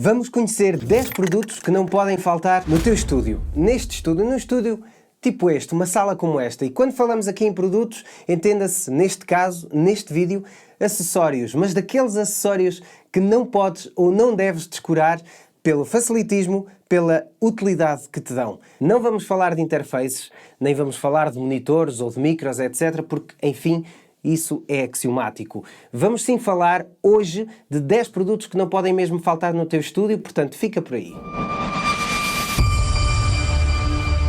Vamos conhecer 10 produtos que não podem faltar no teu estúdio. Num estúdio tipo este, uma sala como esta. E quando falamos aqui em produtos, entenda-se, neste caso, neste vídeo, acessórios. Mas daqueles acessórios que não podes ou não deves descurar pelo facilitismo, pela utilidade que te dão. Não vamos falar de interfaces, nem vamos falar de monitores ou de micros, etc. Porque, enfim, isso é axiomático. Vamos sim falar hoje de 10 produtos que não podem mesmo faltar no teu estúdio, portanto fica por aí.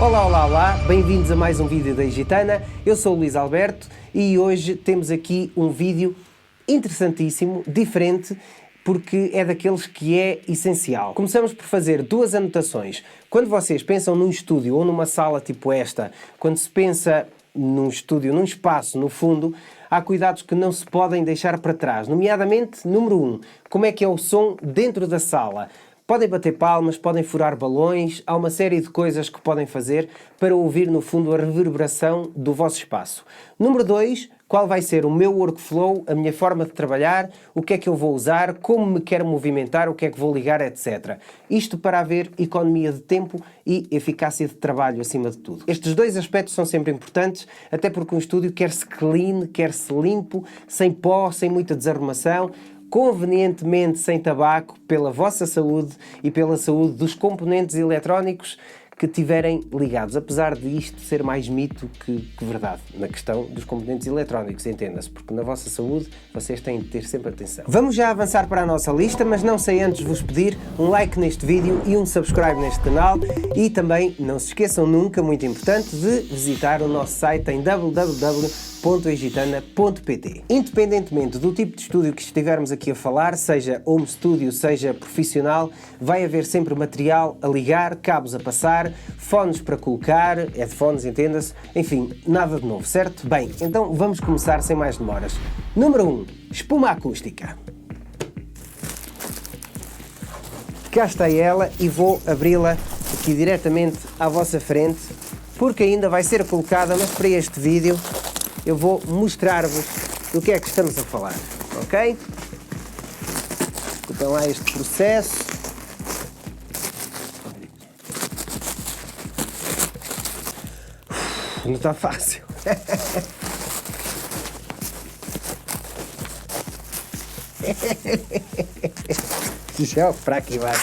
Olá, bem-vindos a mais um vídeo da Gitana. Eu sou o Luís Alberto e hoje temos aqui um vídeo interessantíssimo, diferente, porque é daqueles que é essencial. Começamos por fazer duas anotações. Quando vocês pensam num estúdio ou numa sala tipo esta, quando se pensa num estúdio, num espaço, no fundo, há cuidados que não se podem deixar para trás. Nomeadamente, número 1, como é que é o som dentro da sala? Podem bater palmas, podem furar balões, há uma série de coisas que podem fazer para ouvir, no fundo, a reverberação do vosso espaço. Número 2, qual vai ser o meu workflow, a minha forma de trabalhar, o que é que eu vou usar, como me quero movimentar, o que é que vou ligar, etc. Isto para haver economia de tempo e eficácia de trabalho, acima de tudo. Estes dois aspectos são sempre importantes, até porque um estúdio quer-se clean, quer-se limpo, sem pó, sem muita desarrumação, convenientemente sem tabaco, pela vossa saúde e pela saúde dos componentes eletrónicos que tiverem ligados, apesar de isto ser mais mito que verdade, na questão dos componentes eletrónicos, entenda-se, porque na vossa saúde vocês têm de ter sempre atenção. Vamos já avançar para a nossa lista, mas não sei antes vos pedir um like neste vídeo e um subscribe neste canal e também não se esqueçam nunca, muito importante, de visitar o nosso site em www.egitana.pt. Independentemente do tipo de estúdio que estivermos aqui a falar, seja home studio, seja profissional, vai haver sempre material a ligar, cabos a passar, fones para colocar, headphones, entenda-se, enfim, nada de novo, certo? Bem, então vamos começar sem mais demoras. Número 1, espuma acústica. Cá está ela e vou abri-la aqui diretamente à vossa frente, porque ainda vai ser colocada, mas para este vídeo eu vou mostrar-vos do que é que estamos a falar, ok? Desculpem lá este processo. Não está fácil. Já para aqui vai.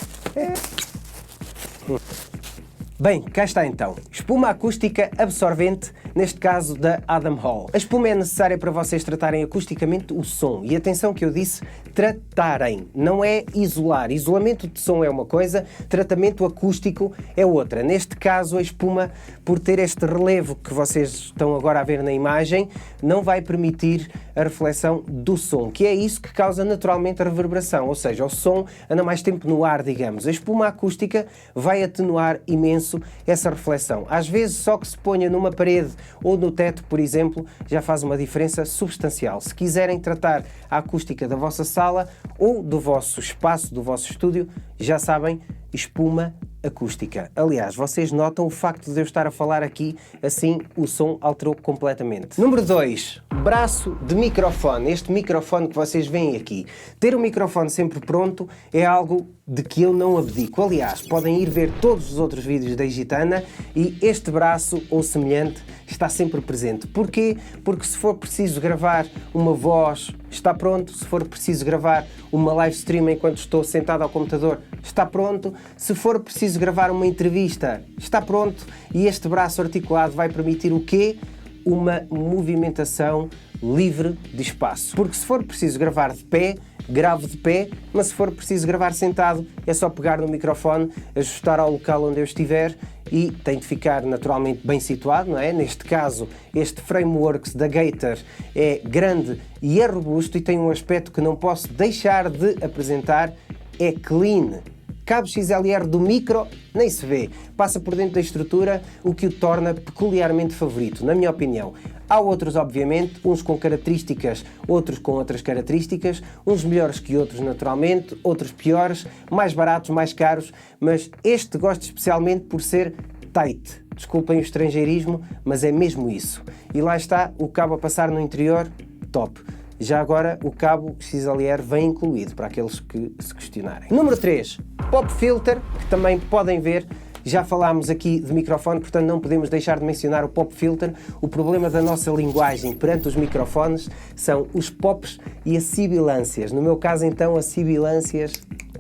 Bem, cá está então. Espuma acústica absorvente, neste caso da Adam Hall. A espuma é necessária para vocês tratarem acusticamente o som. E atenção que eu disse tratarem, não é isolar. Isolamento de som é uma coisa, tratamento acústico é outra. Neste caso, a espuma, por ter este relevo que vocês estão agora a ver na imagem, não vai permitir a reflexão do som, que é isso que causa naturalmente a reverberação, ou seja, o som anda mais tempo no ar, digamos. A espuma acústica vai atenuar imenso essa reflexão. Às vezes, só que se ponha numa parede ou no teto, por exemplo, já faz uma diferença substancial. Se quiserem tratar a acústica da vossa sala ou do vosso espaço, do vosso estúdio, já sabem, espuma acústica. Aliás, vocês notam o facto de eu estar a falar aqui, assim o som alterou completamente. Número 2, braço de microfone. Este microfone que vocês veem aqui. Ter o microfone sempre pronto é algo de que eu não abdico. Aliás, podem ir ver todos os outros vídeos da Gitana e este braço ou semelhante está sempre presente. Porquê? Porque se for preciso gravar uma voz, está pronto. Se for preciso gravar uma live stream enquanto estou sentado ao computador, está pronto. Se for preciso gravar uma entrevista, está pronto. E este braço articulado vai permitir o quê? Uma movimentação livre de espaço. Porque se for preciso gravar de pé, gravo de pé, mas se for preciso gravar sentado, é só pegar no microfone, ajustar ao local onde eu estiver e tem de ficar naturalmente bem situado, não é? Neste caso, este framework da Gator é grande e é robusto e tem um aspecto que não posso deixar de apresentar, é clean. Cabo XLR do micro nem se vê, passa por dentro da estrutura, o que o torna peculiarmente favorito, na minha opinião. Há outros, obviamente, uns com características, outros com outras características, uns melhores que outros naturalmente, outros piores, mais baratos, mais caros, mas este gosto especialmente por ser tight. Desculpem o estrangeirismo, mas é mesmo isso. E lá está o cabo a passar no interior, top. Já agora, o cabo XLR vem incluído, para aqueles que se questionarem. Número 3. pop filter, que também podem ver. Já falámos aqui de microfone, portanto não podemos deixar de mencionar o pop filter. O problema da nossa linguagem perante os microfones são os pops e as sibilâncias. No meu caso, então, as sibilâncias...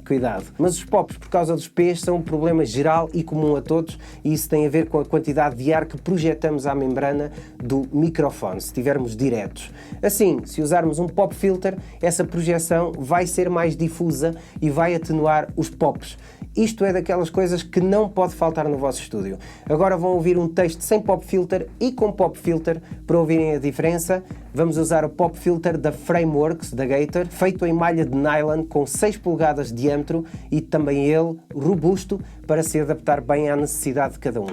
Cuidado. Mas os pops, por causa dos P's, são um problema geral e comum a todos e isso tem a ver com a quantidade de ar que projetamos à membrana do microfone, se estivermos diretos. Assim, se usarmos um pop filter, essa projeção vai ser mais difusa e vai atenuar os pops. Isto é daquelas coisas que não pode faltar no vosso estúdio. Agora vão ouvir um texto sem pop filter e com pop filter para ouvirem a diferença. Vamos usar o pop filter da Frameworks, da Gator, feito em malha de nylon com 6 polegadas de diâmetro e também ele robusto para se adaptar bem à necessidade de cada um.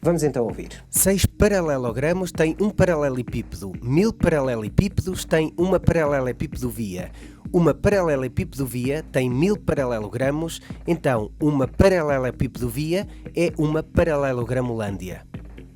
Vamos então ouvir. 6 paralelogramos tem um paralelepípedo. 1000 paralelepípedos tem uma paralelepípedo via. Uma paralelepípedo via tem 1000 paralelogramos, então uma paralelepípedo via é uma paralelogramolândia.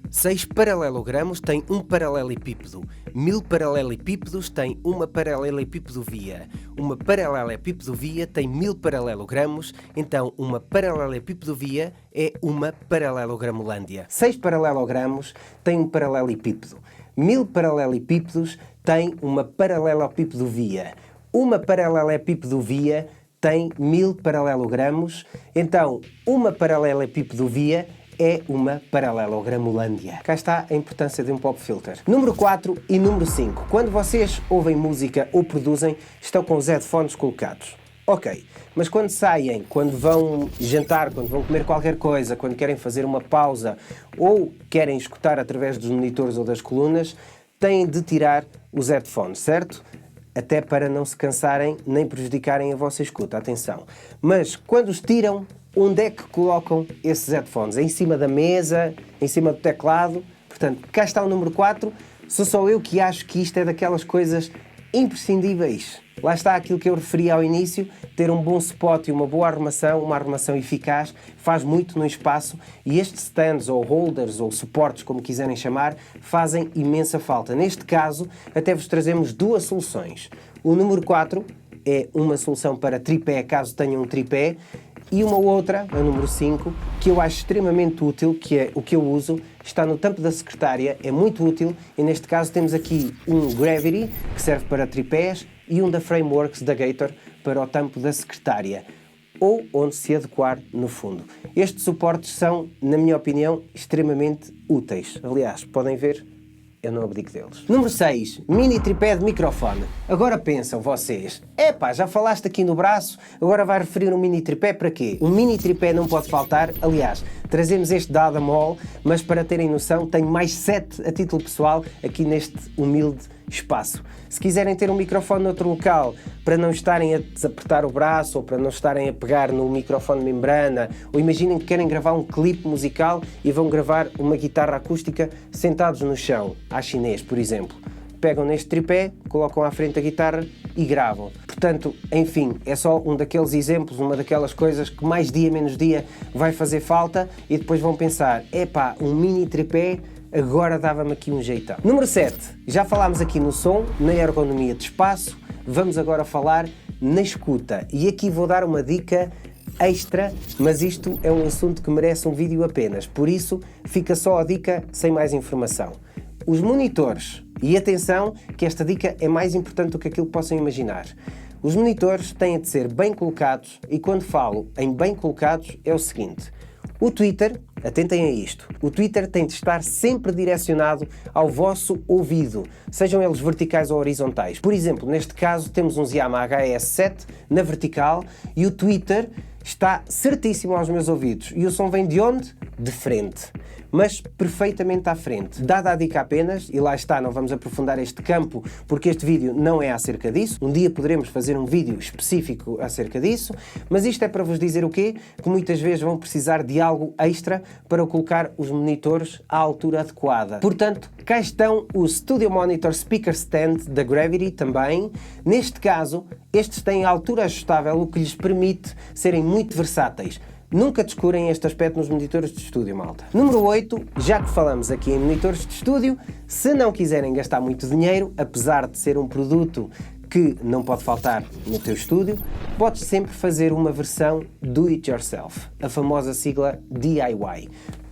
6 paralelogramos tem um paralelepípedo. 1000 paralelepípedos tem uma paralelepípedo via. Uma paralelepípedo via tem 1000 paralelogramos, então uma paralelepípedo via é uma paralelogramolândia. 6 paralelogramos tem um paralelepípedo. 1000 paralelepípedos tem uma paralelepípedo via. Uma paralelepípedo via tem 1000 paralelogramos, então uma paralelepípedo via é uma paralelogramolândia. Cá está a importância de um pop filter. Número 4 e número 5. Quando vocês ouvem música ou produzem, estão com os headphones colocados. Ok, mas quando saem, quando vão jantar, quando vão comer qualquer coisa, quando querem fazer uma pausa ou querem escutar através dos monitores ou das colunas, têm de tirar os headphones, certo? Até para não se cansarem nem prejudicarem a vossa escuta, atenção. Mas quando os tiram, onde é que colocam esses headphones? Em cima da mesa? Em cima do teclado? Portanto, cá está o número 4. Sou só eu que acho que isto é daquelas coisas imprescindíveis. Lá está aquilo que eu referi ao início, ter um bom spot e uma boa arrumação, uma arrumação eficaz, faz muito no espaço e estes stands ou holders ou suportes, como quiserem chamar, fazem imensa falta. Neste caso, até vos trazemos duas soluções. O número 4 é uma solução para tripé, caso tenham um tripé, e uma outra, a número 5, que eu acho extremamente útil, que é o que eu uso, está no tampo da secretária, é muito útil, e neste caso temos aqui um Gravity, que serve para tripés, e um da Frameworks, da Gator, para o tampo da secretária, ou onde se adequar no fundo. Estes suportes são, na minha opinião, extremamente úteis. Aliás, podem ver, eu não abdico deles. Número 6. Mini tripé de microfone. Agora pensam vocês, epá, já falaste aqui no braço, agora vai referir um mini tripé para quê? Um mini tripé não pode faltar. Aliás, trazemos este da Adam Hall, mas para terem noção, tenho mais 7 a título pessoal aqui neste humilde espaço. Se quiserem ter um microfone noutro local, para não estarem a desapertar o braço ou para não estarem a pegar no microfone membrana, ou imaginem que querem gravar um clipe musical e vão gravar uma guitarra acústica sentados no chão, à chinês, por exemplo. Pegam neste tripé, colocam à frente a guitarra e gravam. Portanto, enfim, é só um daqueles exemplos, uma daquelas coisas que mais dia menos dia vai fazer falta e depois vão pensar, epá, um mini tripé agora dava-me aqui um jeitão. Número 7. Já falámos aqui no som, na ergonomia de espaço, vamos agora falar na escuta. E aqui vou dar uma dica extra, mas isto é um assunto que merece um vídeo apenas, por isso fica só a dica sem mais informação. Os monitores, e atenção que esta dica é mais importante do que aquilo que possam imaginar. Os monitores têm de ser bem colocados e quando falo em bem colocados é o seguinte. O Twitter, atentem a isto, o Twitter tem de estar sempre direcionado ao vosso ouvido, sejam eles verticais ou horizontais. Por exemplo, neste caso temos um Yamaha HS7 na vertical e o Twitter está certíssimo aos meus ouvidos. E o som vem de onde? De frente. Mas perfeitamente à frente. Dada a dica apenas, e lá está, não vamos aprofundar este campo porque este vídeo não é acerca disso, um dia poderemos fazer um vídeo específico acerca disso, mas isto é para vos dizer o quê? Que muitas vezes vão precisar de algo extra para colocar os monitores à altura adequada. Portanto, cá estão os Studio Monitor Speaker Stand da Gravity também. Neste caso, estes têm altura ajustável, o que lhes permite serem muito versáteis. Nunca descurem este aspecto nos monitores de estúdio, malta. Número 8, já que falamos aqui em monitores de estúdio, se não quiserem gastar muito dinheiro, apesar de ser um produto que não pode faltar no teu estúdio, podes sempre fazer uma versão do it yourself, a famosa sigla DIY,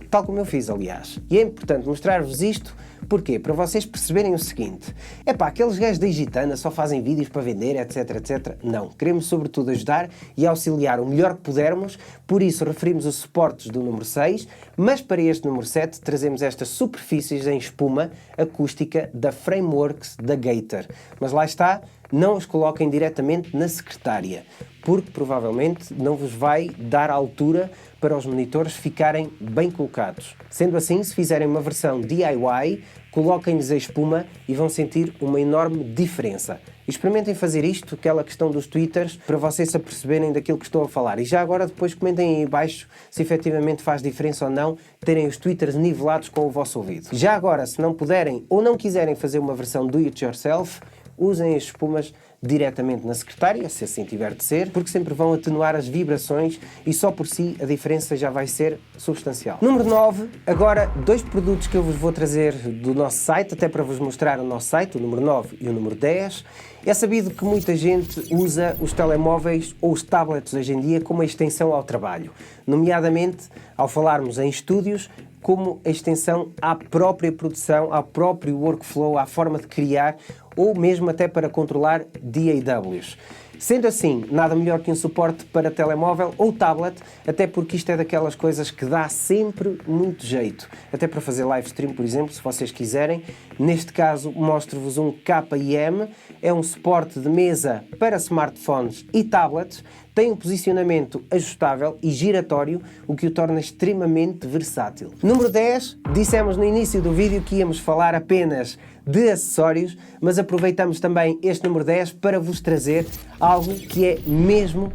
tal como eu fiz, aliás. E é importante mostrar-vos isto, porquê? Para vocês perceberem o seguinte: aqueles gajos da Egitana só fazem vídeos para vender, etc, etc. Não, queremos sobretudo ajudar e auxiliar o melhor que pudermos, por isso referimos os suportes do número 6, mas para este número 7 trazemos estas superfícies em espuma acústica da Frameworks da Gator. Mas lá está, não os coloquem diretamente na secretária, porque provavelmente não vos vai dar altura para os monitores ficarem bem colocados. Sendo assim, se fizerem uma versão DIY, coloquem-lhes a espuma e vão sentir uma enorme diferença. Experimentem fazer isto, aquela questão dos twitters, para vocês se aperceberem daquilo que estou a falar. E já agora depois comentem aí abaixo se efetivamente faz diferença ou não terem os twitters nivelados com o vosso ouvido. Já agora, se não puderem ou não quiserem fazer uma versão do it yourself, usem as espumas diretamente na secretária, se assim tiver de ser, porque sempre vão atenuar as vibrações e só por si a diferença já vai ser substancial. Número 9, agora 2 produtos que eu vos vou trazer do nosso site, até para vos mostrar o nosso site, o número 9 e o número 10. É sabido que muita gente usa os telemóveis ou os tablets hoje em dia como a extensão ao trabalho, nomeadamente ao falarmos em estúdios, como a extensão à própria produção, ao próprio workflow, à forma de criar, ou mesmo até para controlar DAWs. Sendo assim, nada melhor que um suporte para telemóvel ou tablet, até porque isto é daquelas coisas que dá sempre muito jeito. Até para fazer live stream, por exemplo, se vocês quiserem. Neste caso, mostro-vos um KIM, é um suporte de mesa para smartphones e tablets, tem um posicionamento ajustável e giratório, o que o torna extremamente versátil. Número 10, dissemos no início do vídeo que íamos falar apenas de acessórios, mas aproveitamos também este número 10 para vos trazer algo que é mesmo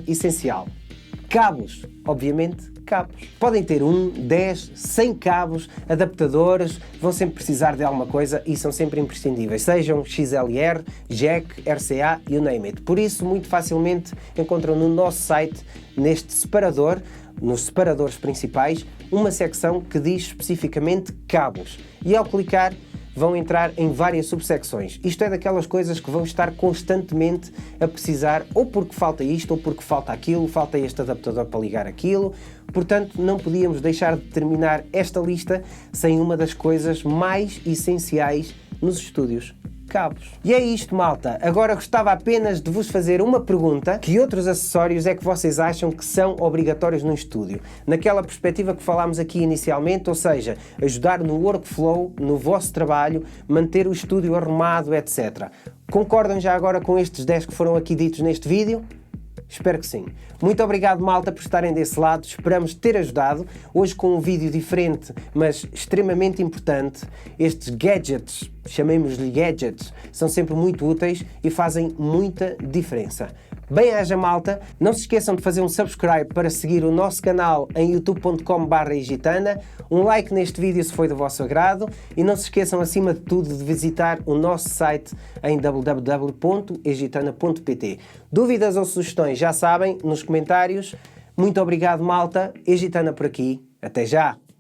essencial. Cabos, obviamente cabos. Podem ter 1, 10, 100 cabos, adaptadores, vão sempre precisar de alguma coisa e são sempre imprescindíveis, sejam XLR, jack, RCA, you name it. Por isso, muito facilmente encontram no nosso site, neste separador, nos separadores principais, uma secção que diz especificamente cabos. E ao clicar, vão entrar em várias subsecções. Isto é daquelas coisas que vão estar constantemente a precisar, ou porque falta isto, ou porque falta aquilo, falta este adaptador para ligar aquilo. Portanto, não podíamos deixar de terminar esta lista sem uma das coisas mais essenciais nos estúdios: cabos. E é isto, malta. Agora gostava apenas de vos fazer uma pergunta: que outros acessórios é que vocês acham que são obrigatórios num estúdio? Naquela perspectiva que falámos aqui inicialmente, ou seja, ajudar no workflow, no vosso trabalho, manter o estúdio arrumado, etc. Concordam já agora com estes 10 que foram aqui ditos neste vídeo? Espero que sim. Muito obrigado, malta, por estarem desse lado. Esperamos ter ajudado. Hoje com um vídeo diferente, mas extremamente importante. Estes gadgets, chamemos-lhe gadgets, são sempre muito úteis e fazem muita diferença. Bem-aja, malta. Não se esqueçam de fazer um subscribe para seguir o nosso canal em youtube.com/egitana, um like neste vídeo se foi do vosso agrado e não se esqueçam, acima de tudo, de visitar o nosso site em www.egitana.pt. Dúvidas ou sugestões, já sabem, nos comentários. Muito obrigado, malta. Egitana por aqui. Até já!